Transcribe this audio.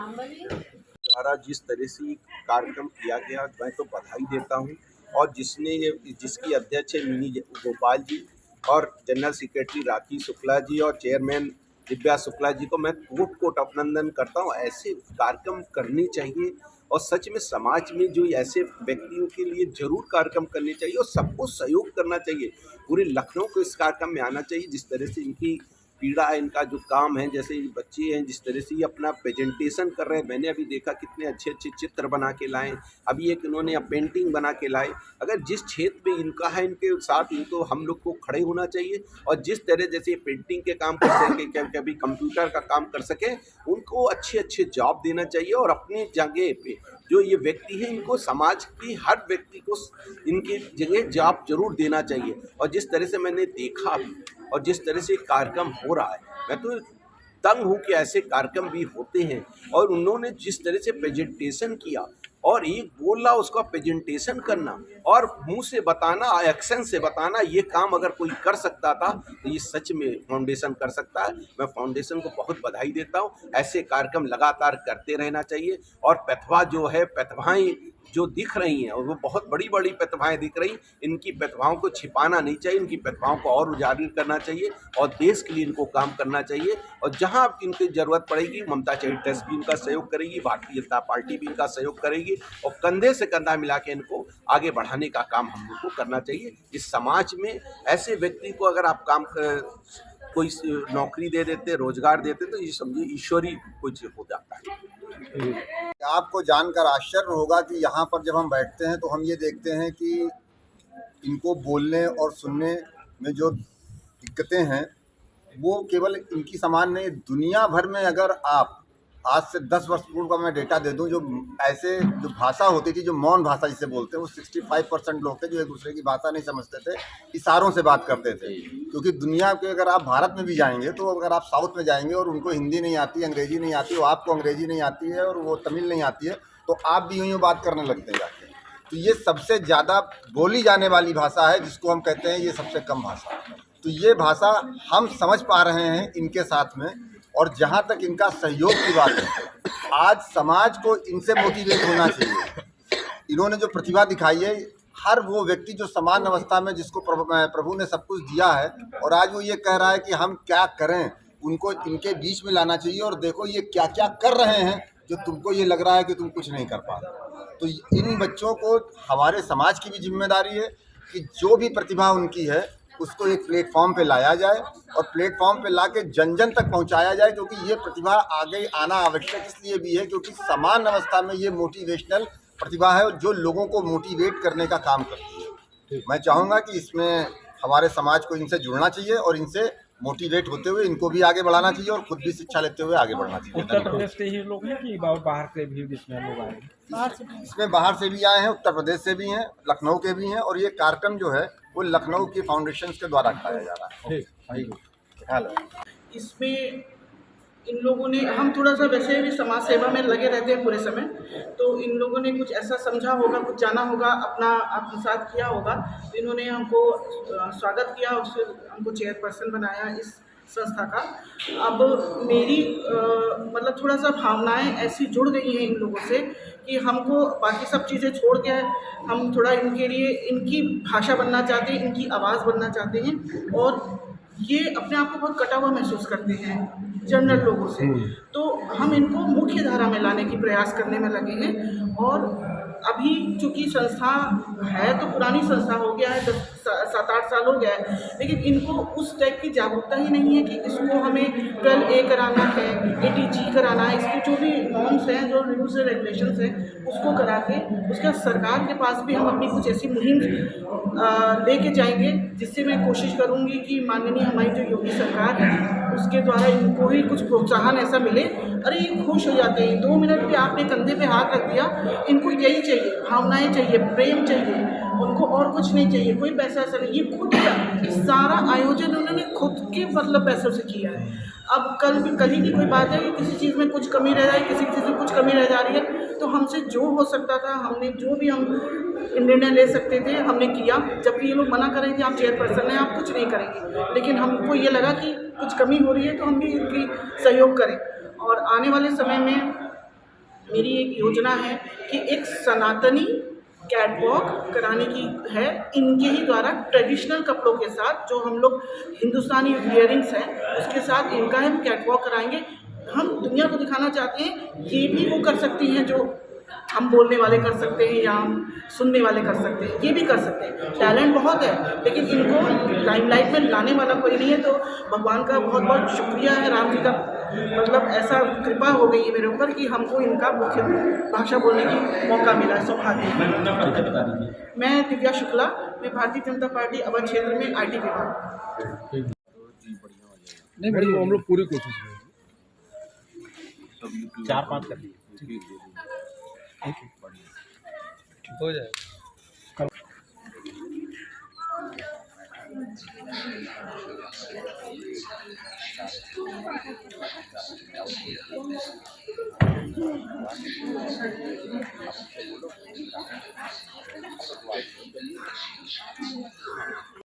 द्वारा जिस तरह से कार्यक्रम किया गया, मैं तो बधाई देता हूँ। और जिसकी अध्यक्ष है मिनी गोपाल जी, और जनरल सेक्रेटरी राखी शुक्ला जी, और चेयरमैन दिव्या शुक्ला जी को मैं कोट कोट अभिनंदन करता हूँ। ऐसे कार्यक्रम करने चाहिए, और सच में समाज में जो ऐसे व्यक्तियों के लिए जरूर कार्यक्रम करने चाहिए, और सबको सहयोग करना चाहिए। पूरे लखनऊ को इस कार्यक्रम में आना चाहिए। जिस तरह से इनकी पीड़ा है, इनका जो काम है, जैसे ये बच्चे हैं जिस तरह से ये अपना प्रेजेंटेशन कर रहे हैं, मैंने अभी देखा कितने अच्छे अच्छे चित्र बना के लाए। अभी एक इन्होंने पेंटिंग बना के लाए। अगर जिस क्षेत्र में इनका है, इनके साथ इनको हम लोग को खड़े होना चाहिए। और जिस तरह जैसे पेंटिंग के काम कर सके, कभी कंप्यूटर का काम कर सके, उनको अच्छे अच्छे जॉब देना चाहिए। और अपनी जगह पे जो ये व्यक्ति है, इनको समाज की हर व्यक्ति को इनकी जगह जॉब जरूर देना चाहिए। और जिस तरह से मैंने देखा अभी, और जिस तरह से कार्यक्रम हो रहा है, मैं तो तंग हूँ कि ऐसे कार्यक्रम भी होते हैं। और उन्होंने जिस तरह से प्रेजेंटेशन किया, और एक बोलना उसका प्रेजेंटेशन करना, और मुंह से बताना, एक्शन से बताना, ये काम अगर कोई कर सकता था तो ये सच में फाउंडेशन कर सकता है। मैं फाउंडेशन को बहुत बधाई देता हूँ। ऐसे कार्यक्रम लगातार करते रहना चाहिए। और प्रतिभा जो है, प्रतिभाएं जो दिख रही हैं, और वो बहुत बड़ी बड़ी प्रतिभाएं दिख रही, इनकी प्रतिभाओं को छिपाना नहीं चाहिए। इनकी प्रतिभाओं को और उजागर करना चाहिए, और देश के लिए इनको काम करना चाहिए। और जहां इनकी ज़रूरत पड़ेगी, ममता चैरिटेबल भी इनका सहयोग करेगी, भारतीय जनता पार्टी भी इनका सहयोग करेगी, और कंधे से कंधा मिला के इनको आगे बढ़ाने का काम हम लोग को करना चाहिए। इस समाज में ऐसे व्यक्ति को अगर आप कोई नौकरी दे देते, रोजगार देते, तो ये समझिए ईश्वरी कुछ हो जाता है। आपको जानकर आश्चर्य होगा कि यहाँ पर जब हम बैठते हैं तो हम ये देखते हैं कि इनको बोलने और सुनने में जो दिक्कतें हैं, वो केवल इनकी समान नहीं, दुनिया भर में अगर आप आज से 10 वर्ष पूर्व का मैं डेटा दे दूं, जो ऐसे जो भाषा होती थी, जो मौन भाषा जिसे बोलते हैं, वो 65% लोग थे जो एक दूसरे की भाषा नहीं समझते थे, इशारों से बात करते थे। क्योंकि दुनिया के अगर आप भारत में भी जाएंगे, तो अगर आप साउथ में जाएंगे और उनको हिंदी नहीं आती, अंग्रेजी नहीं आती, वो आपको अंग्रेजी नहीं आती है और वो तमिल नहीं आती है, तो आप भी यूँ बात करने लगते हैं जाके। तो ये सबसे ज़्यादा बोली जाने वाली भाषा है, जिसको हम कहते हैं ये सबसे कम भाषा। तो ये भाषा हम समझ पा रहे हैं इनके साथ में। और जहाँ तक इनका सहयोग की बात है, आज समाज को इनसे मोटिवेट होना चाहिए। इन्होंने जो प्रतिभा दिखाई है, हर वो व्यक्ति जो समान अवस्था में, जिसको प्रभु ने सब कुछ दिया है, और आज वो ये कह रहा है कि हम क्या करें, उनको इनके बीच में लाना चाहिए। और देखो ये क्या क्या कर रहे हैं, जो तुमको ये लग रहा है कि तुम कुछ नहीं कर पा रहे। तो इन बच्चों को, हमारे समाज की भी जिम्मेदारी है कि जो भी प्रतिभा उनकी है, उसको एक प्लेटफॉर्म पे लाया जाए, और प्लेटफॉर्म पे लाके जन जन तक पहुंचाया जाए। क्योंकि ये प्रतिभा आगे आना आवश्यक इसलिए भी है क्योंकि समान अवस्था में ये मोटिवेशनल प्रतिभा है, जो लोगों को मोटिवेट करने का काम करती है। मैं चाहूँगा कि इसमें हमारे समाज को इनसे जुड़ना चाहिए, और इनसे मोटिवेट होते हुए इनको भी आगे बढ़ाना चाहिए, और खुद भी शिक्षा लेते हुए आगे बढ़ना चाहिए। उत्तर प्रदेश के ही लोग हैं कि बाहर के भी इसमें लोग आए हैं? इसमें बाहर से भी आए हैं, उत्तर प्रदेश से भी हैं, लखनऊ के भी हैं। और ये कार्यक्रम जो है वो लखनऊ की फाउंडेशन के द्वारा कराया जा रहा है। इसमें इन लोगों ने, हम थोड़ा सा वैसे भी समाज सेवा में लगे रहते हैं पूरे समय, तो इन लोगों ने कुछ ऐसा समझा होगा, कुछ जाना होगा, अपना आत्मसात किया होगा। तो इन्होंने हमको स्वागत किया और फिर हमको चेयरपर्सन बनाया इस संस्था का। अब मेरी मतलब थोड़ा सा भावनाएं ऐसी जुड़ गई हैं इन लोगों से कि हमको बाकी सब चीज़ें छोड़ के हम थोड़ा इनके लिए, इनकी भाषा बनना चाहते हैं, इनकी आवाज़ बनना चाहते हैं। और ये अपने आप को बहुत कटा हुआ महसूस करते हैं जनरल लोगों से, तो हम इनको मुख्य धारा में लाने की प्रयास करने में लगे हैं। और अभी चूँकि संस्था है तो पुरानी संस्था हो गया है, 7-8 साल हो गया है, लेकिन इनको उस टाइप की जागरूकता ही नहीं है कि इसको हमें 12A कराना है, ATG कराना है। इसके जो भी नॉर्म्स हैं, जो रूल्स एंड रेगुलेशंस हैं, उसको करा के उसका सरकार के पास भी हम अपनी कुछ ऐसी मुहिम लेके जाएंगे, जिससे मैं कोशिश करूँगी कि माननीय हमारी जो योगी सरकार है, उसके द्वारा इनको ही कुछ प्रोत्साहन ऐसा मिले। अरे ये खुश हो जाते हैं, 2 मिनट भी आपने कंधे पे हाथ रख दिया, इनको यही चाहिए, भावनाएं चाहिए, प्रेम चाहिए, उनको और कुछ नहीं चाहिए, कोई पैसा ऐसा नहीं। ये खुद का सारा आयोजन उन्होंने खुद के मतलब पैसों से किया है। अब कल ही की कोई बात है कि किसी चीज़ में कुछ कमी रह जाए, किसी चीज़ में कुछ कमी रह जा रही है, तो हमसे जो हो सकता था, हमने जो भी हम निर्णय ले सकते थे हमने किया। जबकि ये लोग मना कर रहे थे, आप चेयरपर्सन हैं, आप कुछ नहीं करेंगे, लेकिन हमको ये लगा कि कुछ कमी हो रही है तो हम भी इनकी सहयोग करें। और आने वाले समय में मेरी एक योजना है कि एक सनातनी कैटवॉक कराने की है, इनके ही द्वारा ट्रेडिशनल कपड़ों के साथ, जो हम लोग हिंदुस्तानी इयरिंग्स हैं उसके साथ इनका हम कैटवॉक कराएंगे। हम दुनिया को दिखाना चाहते हैं ये भी वो कर सकती हैं जो हम बोलने वाले कर सकते हैं या हम सुनने वाले कर सकते हैं, ये भी कर सकते हैं। टैलेंट बहुत है लेकिन इनको लाइमलाइट में लाने वाला कोई नहीं है। तो भगवान का बहुत बहुत शुक्रिया है, राम जी का मतलब ऐसा कृपा हो गई है मेरे ऊपर कि हमको इनका मुख्य भाषा बोलने की मौका मिला है, सौभाग्य। मैं दिव्या शुक्ला, मैं भारतीय जनता पार्टी अवध क्षेत्र में IT विभाग। नहीं बड़ी हम लोग पूरी कोशिश करेंगे। 4-5 कर दिए हो जाएगा।